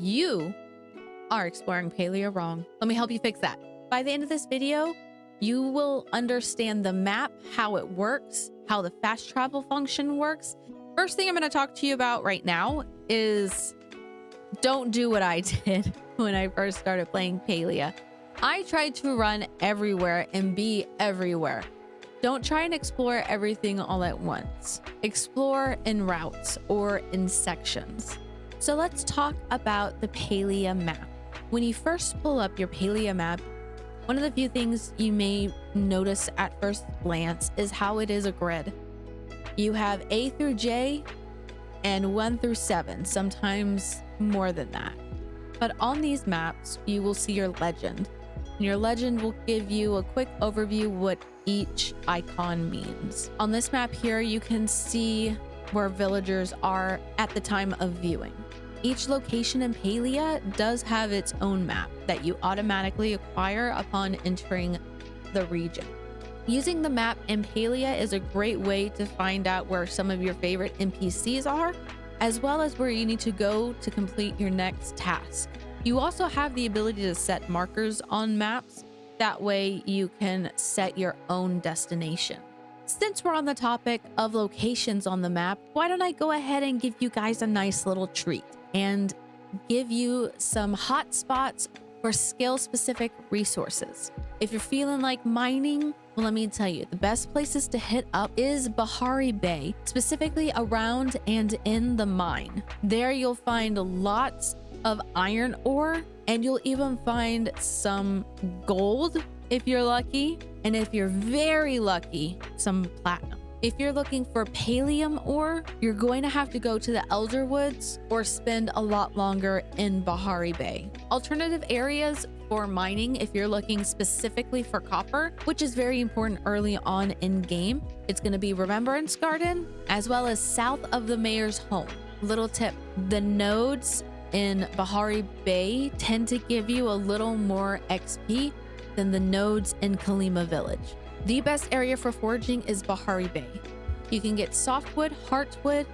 you are exploring Palia wrong. Let me help you fix that. By the end of this video, you will understand the map, how it works, how the fast travel function works. First thing I'm going to talk to you about right now is don't do what I did when I first started playing Palia. I tried to run everywhere and be everywhere. Don't try and explore everything all at once. Explore in routes or in sections. So let's talk about the Palia map. When you first pull up your Palia map, one of the few things you may notice at first glance is how it is a grid. You have A through J and 1 through 7, sometimes more than that. But on these maps, you will see your legend. And your legend will give you a quick overview of what each icon means. On this map here, you can see where villagers are at the time of viewing. Each location in Palia does have its own map that you automatically acquire upon entering the region. Using the map in Palia is a great way to find out where some of your favorite NPCs are, as well as where you need to go to complete your next task. You also have the ability to set markers on maps. That way you can set your own destination. Since we're on the topic of locations on the map, why don't I go ahead and give you guys a nice little treat and give you some hot spots for skill-specific resources. If you're feeling like mining, well, let me tell you, the best places to hit up is Bahari Bay, specifically around and in the mine. There you'll find lots of iron ore, and you'll even find some gold if you're lucky, and if you're very lucky, some platinum. If you're looking for pallium ore, you're going to have to go to the Elder Woods or spend a lot longer in Bahari Bay. Alternative areas for mining, if you're looking specifically for copper, which is very important early on in game, it's going to be Remembrance Garden, as well as south of the mayor's home. Little tip, the nodes in Bahari Bay tend to give you a little more XP than the nodes in Kalima Village. The best area for foraging is Bahari Bay. You can get softwood, heartwood,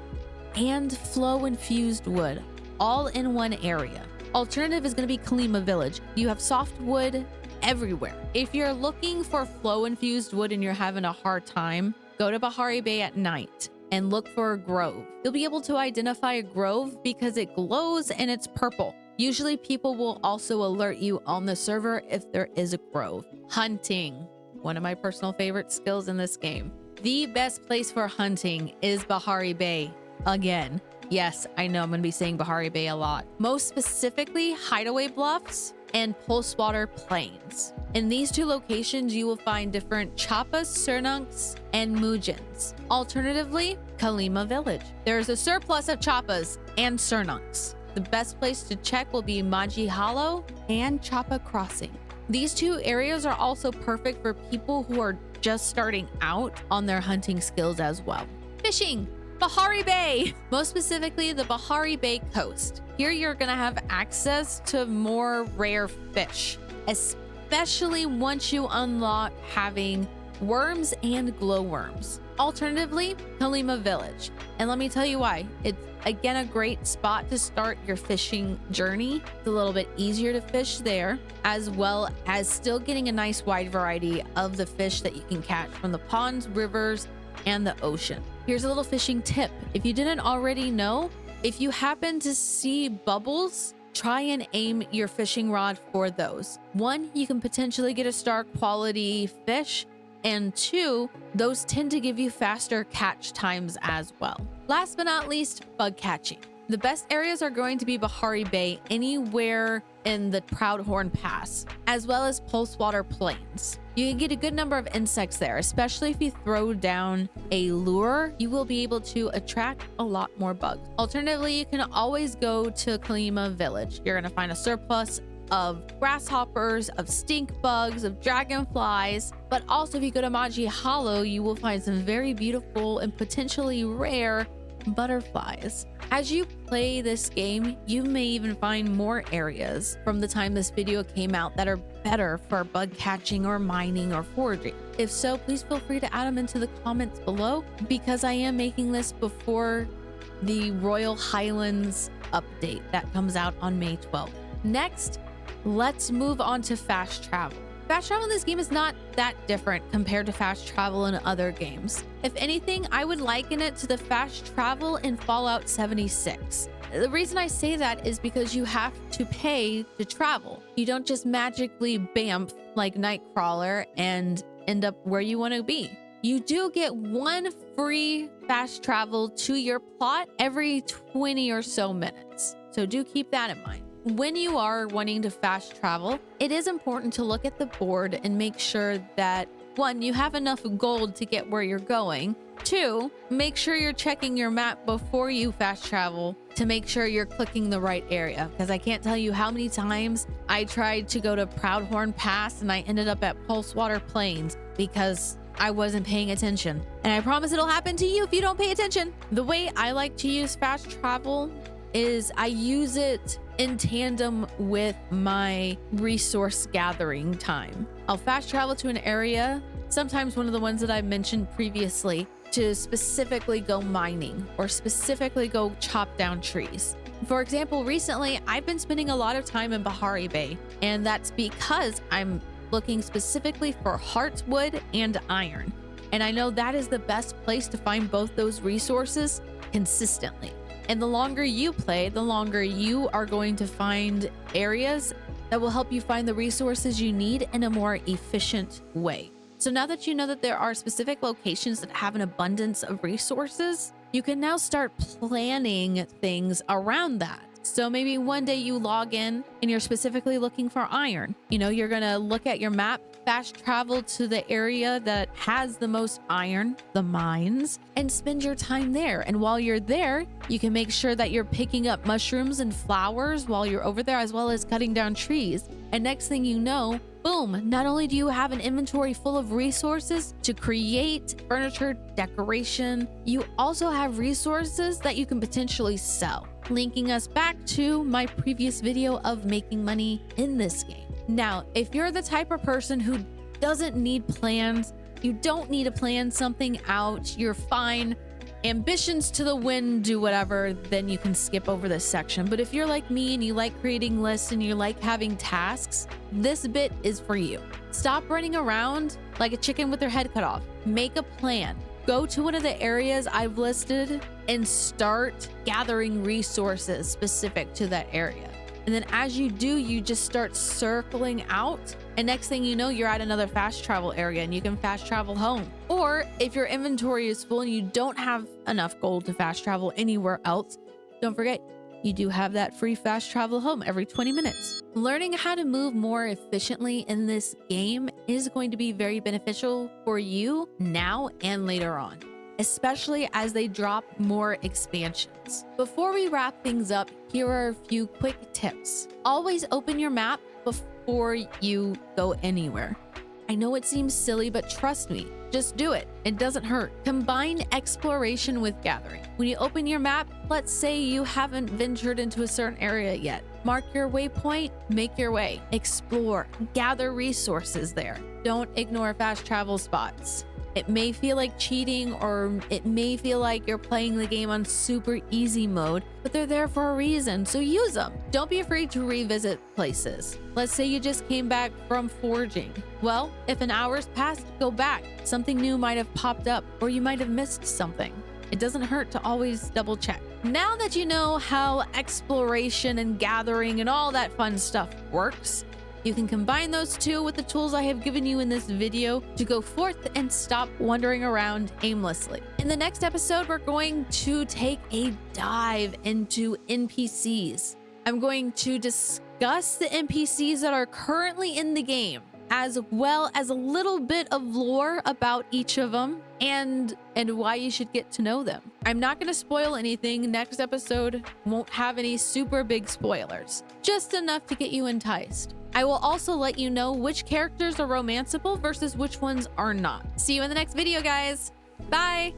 and flow-infused wood, all in one area. Alternative is going to be Kalima Village. You have softwood everywhere. If you're looking for flow-infused wood and you're having a hard time, go to Bahari Bay at night and look for a grove. You'll be able to identify a grove because it glows and it's purple. Usually people will also alert you on the server if there is a grove. Hunting, one of my personal favorite skills in this game. The best place for hunting is Bahari Bay. Again, yes, I know I'm going to be saying Bahari Bay a lot. Most specifically, Hideaway Bluffs and Pulsewater Plains. In these two locations, you will find different Chappas, Cernunks, and Mujins. Alternatively, Kalima Village. There is a surplus of Chappas and Cernunks. The best place to check will be Maji Hollow and Chappa Crossing. These two areas are also perfect for people who are just starting out on their hunting skills as well. Fishing, Bahari Bay, most specifically the Bahari Bay coast. Here you're gonna have access to more rare fish, especially once you unlock having worms and glowworms. Alternatively, Kalima Village. And let me tell you why. It's again a great spot to start your fishing journey. It's a little bit easier to fish there, as well as still getting a nice wide variety of the fish that you can catch from the ponds, rivers, and the ocean. Here's a little fishing tip. If you didn't already know, if you happen to see bubbles, try and aim your fishing rod for those. One, you can potentially get a star quality fish, and two, those tend to give you faster catch times as well. Last but not least, bug catching. The best areas are going to be Bahari Bay, anywhere in the Proudhorn Pass, as well as Pulsewater Plains. You can get a good number of insects there, especially if you throw down a lure, you will be able to attract a lot more bugs. Alternatively, you can always go to Kalima Village. You're gonna find a surplus of grasshoppers, of stink bugs, of dragonflies, but also if you go to Maji Hollow, you will find some very beautiful and potentially rare butterflies. As you play this game, you may even find more areas from the time this video came out that are better for bug catching or mining or foraging. If so, please feel free to add them into the comments below, because I am making this before the Royal Highlands update that comes out on May 12th. Next, let's move on to fast travel. Fast travel in this game is not that different compared to fast travel in other games. If anything, I would liken it to the fast travel in Fallout 76. The reason I say that is because you have to pay to travel. You don't just magically bamf like Nightcrawler and end up where you want to be. You do get one free fast travel to your plot every 20 or so minutes. So do keep that in mind. When you are wanting to fast travel, it is important to look at the board and make sure that, one, you have enough gold to get where you're going. Two, make sure you're checking your map before you fast travel to make sure you're clicking the right area. Because I can't tell you how many times I tried to go to Proudhorn Pass and I ended up at Pulsewater Plains because I wasn't paying attention. And I promise it'll happen to you if you don't pay attention. The way I like to use fast travel is I use it in tandem with my resource gathering time. I'll fast travel to an area, sometimes one of the ones that I mentioned previously, to specifically go mining or specifically go chop down trees. For example, recently I've been spending a lot of time in Bahari Bay, and that's because I'm looking specifically for heartwood and iron. And I know that is the best place to find both those resources consistently. And the longer you play, the longer you are going to find areas that will help you find the resources you need in a more efficient way. So now that you know that there are specific locations that have an abundance of resources, you can now start planning things around that. So maybe one day you log in and you're specifically looking for iron. You know, you're gonna look at your map, fast travel to the area that has the most iron, the mines, and spend your time there. And while you're there, you can make sure that you're picking up mushrooms and flowers while you're over there, as well as cutting down trees. And next thing you know, boom, not only do you have an inventory full of resources to create furniture, decoration, you also have resources that you can potentially sell, linking us back to my previous video of making money in this game. Now, if you're the type of person who doesn't need plans, you don't need to plan something out, you're fine, ambitions to the wind, do whatever, then you can skip over this section. But if you're like me and you like creating lists and you like having tasks, this bit is for you. Stop running around like a chicken with their head cut off. Make a plan. Go to one of the areas I've listed and start gathering resources specific to that area. And then as you do, you just start circling out. And next thing you know, you're at another fast travel area and you can fast travel home. Or if your inventory is full and you don't have enough gold to fast travel anywhere else, don't forget, you do have that free fast travel home every 20 minutes. Learning how to move more efficiently in this game is going to be very beneficial for you now and later on, especially as they drop more expansions. Before we wrap things up, here are a few quick tips. Always open your map before you go anywhere. I know it seems silly, but trust me, just do it. It doesn't hurt. Combine exploration with gathering. When you open your map, let's say you haven't ventured into a certain area yet. Mark your waypoint, make your way, explore, gather resources there. Don't ignore fast travel spots. It may feel like cheating, or it may feel like you're playing the game on super easy mode, but they're there for a reason, so use them. Don't be afraid to revisit places. Let's say you just came back from forging. Well, if an hour's passed, go back. Something new might have popped up, or you might have missed something. It doesn't hurt to always double check. Now that you know how exploration and gathering and all that fun stuff works, you can combine those two with the tools I have given you in this video to go forth and stop wandering around aimlessly. In the next episode, we're going to take a dive into NPCs. I'm going to discuss the NPCs that are currently in the game, as well as a little bit of lore about each of them and why you should get to know them. I'm not going to spoil anything. Next episode won't have any super big spoilers, just enough to get you enticed. I will also let you know which characters are romanceable versus which ones are not. See you in the next video, guys. Bye.